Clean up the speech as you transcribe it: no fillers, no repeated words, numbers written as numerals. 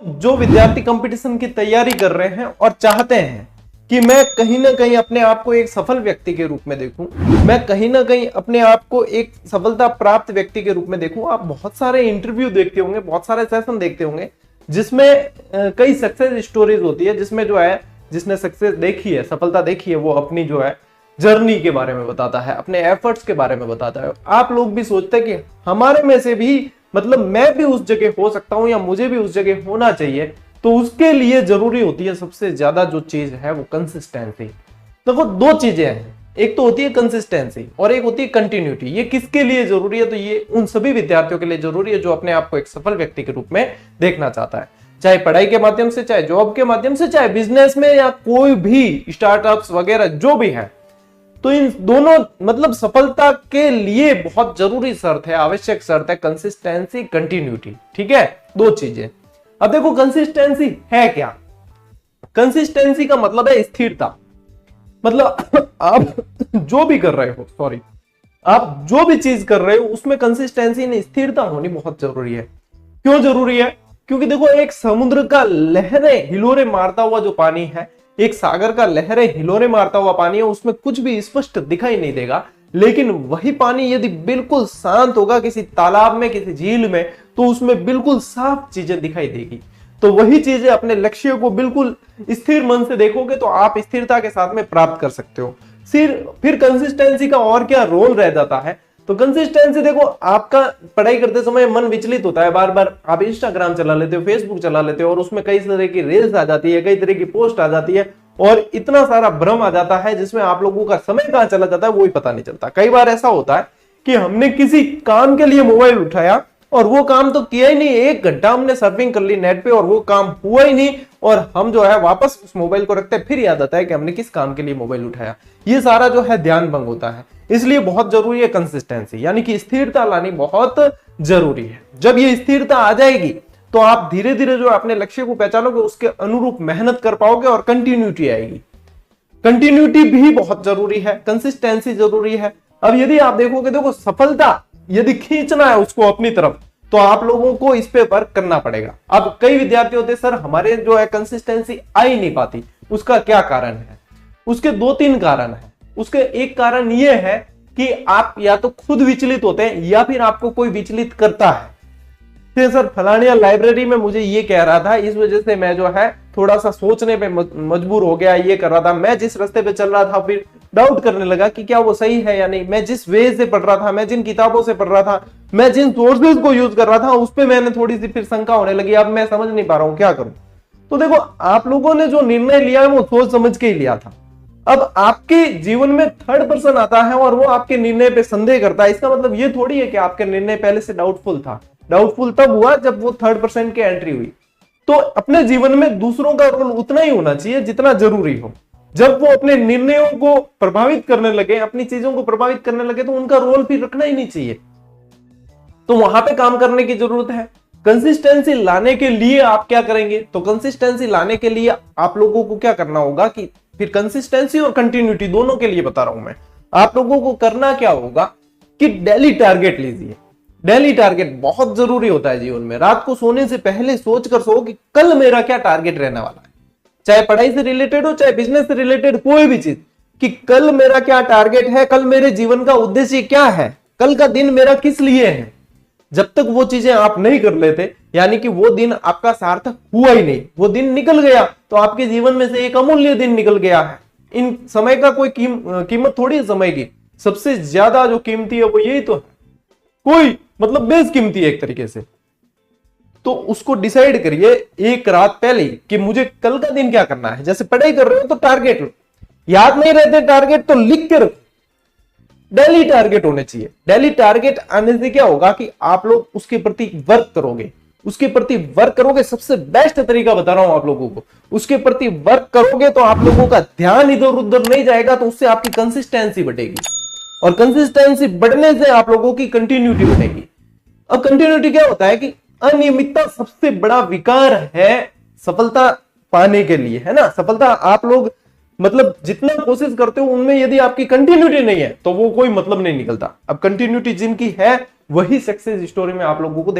जो विद्यार्थी कंपटीशन की तैयारी कर रहे हैं और चाहते हैं कि मैं कहीं ना कहीं अपने आप को एक सफल व्यक्ति के रूप में देखूं, मैं कहीं ना कहीं अपने आप को एक सफलता प्राप्त व्यक्ति के रूप में देखूं, आप बहुत सारे इंटरव्यू देखते होंगे, बहुत सारे सेशन देखते होंगे जिसमें कई सक्सेस स्टोरीज होती है, जिसमें जो है जिसने सक्सेस देखी है, सफलता देखी है, वो अपनी जो है जर्नी के बारे में बताता है, अपने एफर्ट्स के बारे में बताता है। आप लोग भी सोचते हैं कि हमारे में से भी मतलब मैं भी उस जगह हो सकता हूं या मुझे भी उस जगह होना चाहिए, तो उसके लिए जरूरी होती है सबसे ज्यादा जो चीज है वो कंसिस्टेंसी। देखो दो चीजें हैं, एक तो होती है कंसिस्टेंसी और एक होती है कंटिन्यूटी। ये किसके लिए जरूरी है? तो ये उन सभी विद्यार्थियों के लिए जरूरी है जो अपने आप को एक सफल व्यक्ति के रूप में देखना चाहता है, चाहे पढ़ाई के माध्यम से, चाहे जॉब के माध्यम से, चाहे बिजनेस में या कोई भी स्टार्टअप्स वगैरह जो भी है। तो इन दोनों मतलब सफलता के लिए बहुत जरूरी शर्त है, आवश्यक शर्त है कंसिस्टेंसी, कंटिन्यूटी। ठीक है, दो चीजें। अब देखो कंसिस्टेंसी है क्या? कंसिस्टेंसी का मतलब है स्थिरता। मतलब आप जो भी कर रहे हो, आप जो भी चीज कर रहे हो उसमें कंसिस्टेंसी नहीं, स्थिरता होनी बहुत जरूरी है। क्यों जरूरी है? क्योंकि देखो एक समुद्र का लहरें हिलोरे मारता हुआ जो पानी है, एक सागर का लहरें हिलोरे मारता हुआ पानी है, उसमें कुछ भी स्पष्ट दिखाई नहीं देगा। लेकिन वही पानी यदि बिल्कुल शांत होगा किसी तालाब में, किसी झील में, तो उसमें बिल्कुल साफ चीजें दिखाई देगी। तो वही चीजें अपने लक्ष्य को बिल्कुल स्थिर मन से देखोगे तो आप स्थिरता के साथ में प्राप्त कर सकते हो। फिर कंसिस्टेंसी का और क्या रोल रह जाता है? तो कंसिस्टेंसी देखो, आपका पढ़ाई करते समय मन विचलित होता है, बार बार आप इंस्टाग्राम चला लेते हो, फेसबुक चला लेते हो और उसमें कई तरह की रील्स आ जाती है, कई तरह की पोस्ट आ जाती है और इतना सारा भ्रम आ जाता है जिसमें आप लोगों का समय कहां चला जाता है वो ही पता नहीं चलता। कई बार ऐसा होता है कि हमने किसी काम के लिए मोबाइल उठाया और वो काम तो किया ही नहीं, 1 घंटा हमने सर्फिंग कर ली नेट पे और वो काम हुआ ही नहीं, और हम जो है वापस उस मोबाइल को रखते हैं, फिर याद आता है कि हमने किस काम के लिए मोबाइल उठाया। ये सारा जो है ध्यान भंग होता है। इसलिए बहुत जरूरी है कंसिस्टेंसी, यानी कि स्थिरता लानी बहुत जरूरी है। जब ये स्थिरता आ जाएगी तो आप धीरे धीरे जो अपने लक्ष्य को पहचानोगे, उसके अनुरूप मेहनत कर पाओगे और कंटिन्यूटी आएगी। कंटिन्यूटी भी बहुत जरूरी है, कंसिस्टेंसी जरूरी है। अब यदि आप देखोगे, देखो सफलता यदि खींचना है उसको अपनी तरफ, तो आप लोगों को इस पे वर्क करना पड़ेगा। अब कई विद्यार्थी होते हैं, सर हमारे जो है कंसिस्टेंसी आ ही नहीं पाती, उसका क्या कारण है? उसके 2-3 कारण है। उसके एक कारण यह है कि आप या तो खुद विचलित होते हैं या फिर आपको कोई विचलित करता है। फिर सर फलानिया लाइब्रेरी में मुझे ये कह रहा था, इस वजह से मैं जो है थोड़ा सा सोचने पे मजबूर हो गया, ये कर रहा था, मैं जिस रास्ते पे चल रहा था फिर डाउट करने लगा कि क्या वो सही है या नहीं, मैं जिस वे से पढ़ रहा था, मैं जिन किताबों से पढ़ रहा था, मैं जिन सोर्सेज को यूज कर रहा था, उस पर मैंने थोड़ी सी फिर शंका होने लगी, अब मैं समझ नहीं पा रहा हूं क्या करूं। तो देखो आप लोगों ने जो निर्णय लिया है वो सोच समझ के ही लिया था। अब आपके जीवन में थर्ड पर्सन आता है और वो आपके निर्णय पे संदेह करता है, इसका मतलब ये थोड़ी है कि आपका निर्णय पहले से डाउटफुल था। डाउटफुल तब हुआ जब वो थर्ड पर्सन की एंट्री हुई। तो अपने जीवन में दूसरों का रोल उतना ही होना चाहिए जितना जरूरी हो। जब वो अपने निर्णयों को प्रभावित करने लगे, अपनी चीजों को प्रभावित करने लगे, तो उनका रोल फिर रखना ही नहीं चाहिए। तो वहां पे काम करने की जरूरत है। कंसिस्टेंसी लाने के लिए आप क्या करेंगे? तो कंसिस्टेंसी लाने के लिए आप लोगों को क्या करना होगा कि फिर कंसिस्टेंसी और कंटिन्यूटी दोनों के लिए बता रहा हूं मैं। आप लोगों को करना क्या होगा कि डेली टारगेट लीजिए। डेली टारगेट बहुत जरूरी होता है जीवन में। रात को सोने से पहले सोचकर सो कि कल मेरा क्या टारगेट रहने वाला है, चाहे पढ़ाई से रिलेटेड हो, चाहे बिजनेस से रिलेटेड, कोई भी चीज, कि कल मेरा क्या टारगेट है, कल मेरे जीवन का उद्देश्य क्या है, कल का दिन मेरा किस लिए है। जब तक वो चीजें आप नहीं कर लेते, यानी कि वो दिन आपका सार्थक हुआ ही नहीं, वो दिन निकल गया तो आपके जीवन में से एक अमूल्य दिन निकल गया है। इन समय का कोई कीमत थोड़ी है समय की, सबसे ज्यादा जो कीमती है वो यही तो है, कोई मतलब बेशकीमती है एक तरीके से। तो उसको डिसाइड करिए एक रात पहले कि मुझे कल का दिन क्या करना है। जैसे पढ़ाई कर रहे हो तो टारगेट याद नहीं रहते, टारगेट तो लिख कर, डेली टारगेट होने चाहिए। डेली टारगेट आने से क्या होगा कि आप लोग उसके प्रति वर्क करोगे, उसके प्रति वर्क करोगे। सबसे बेस्ट तरीका बता रहा हूं आप लोगों को, उसके प्रति वर्क करोगे तो आप लोगों का ध्यान इधर उधर नहीं जाएगा, तो उससे आपकी कंसिस्टेंसी बढ़ेगी और कंसिस्टेंसी बढ़ने से आप लोगों की कंटिन्यूटी बढ़ेगी। अब कंटिन्यूटी क्या होता है कि अनियमितता सबसे बड़ा विकार है सफलता पाने के लिए, है ना। सफलता आप लोग मतलब जितना कोशिश करते हो उनमें यदि आपकी कंटिन्यूटी नहीं है तो वो कोई मतलब नहीं निकलता। अब कंटिन्यूटी जिनकी है वही सक्सेस स्टोरी में आप लोगों को